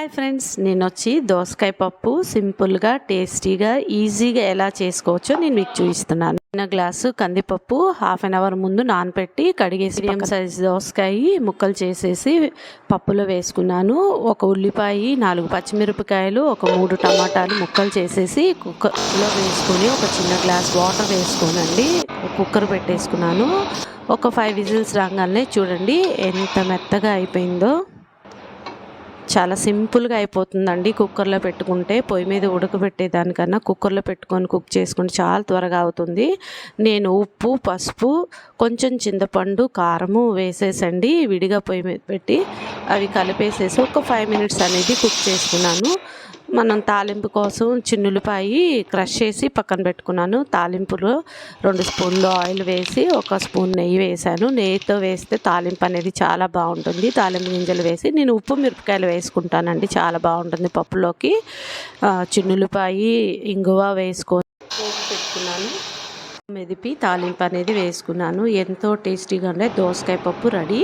Hi friends, నేను వచ్చి దోసకాయ పప్పు సింపుల్గా టేస్టీగా ఈజీగా ఎలా చేసుకోవచ్చో నేను మీకు చూపిస్తున్నాను. చిన్న గ్లాసు కందిపప్పు హాఫ్ అన్ అవర్ ముందు నానపెట్టి కడిగేసి మీడియం సైజ్ దోసకాయ ముక్కలు చేసేసి పప్పులో వేసుకున్నాను. ఒక ఉల్లిపాయ, 4 పచ్చిమిరపకాయలు, ఒక 3 టమాటాలు ముక్కలు చేసేసి కుక్కర్లో వేసుకొని ఒక చిన్న గ్లాస్ వాటర్ వేసుకోనండి కుక్కర్ పెట్టేసుకున్నాను. ఒక 5 విజిల్స్ రాగానే చూడండి ఎంత మెత్తగా అయిపోయిందో. చాలా సింపుల్గా అయిపోతుందండి కుక్కర్లో పెట్టుకుంటే. పొయ్యి మీద ఉడకబెట్టేదానికన్నా కుక్కర్లో పెట్టుకొని కుక్ చేసుకుంటే చాలా త్వరగా అవుతుంది. నేను ఉప్పు, పసుపు, కొంచెం చింతపండు, కారము వేసేసండి విడిగా పొయ్యి మీద పెట్టి అవి కలిపేసేసి ఒక 5 మినిట్స్ అనేది కుక్ చేసుకున్నాను. మనం తాలింపు కోసం చిన్నులపాయి క్రష్ చేసి పక్కన పెట్టుకున్నాను. తాలింపులో 2 స్పూన్లు ఆయిల్ వేసి 1 స్పూన్ నెయ్యి వేసాను. నెయ్యితో వేస్తే తాలింపు అనేది చాలా బాగుంటుంది. తాలింపు గింజలు వేసి నేను ఉప్పు మిరపకాయలు వేసుకుంటానండి, చాలా బాగుంటుంది పప్పులోకి. చిన్నులపాయి, ఇంగువ వేసుకొని పోపు పెట్టుకున్నాను. మెదిపి తాలింపు అనేది వేసుకున్నాను. ఎంతో టేస్టీగా ఉండే దోసకాయ పప్పు రెడీ.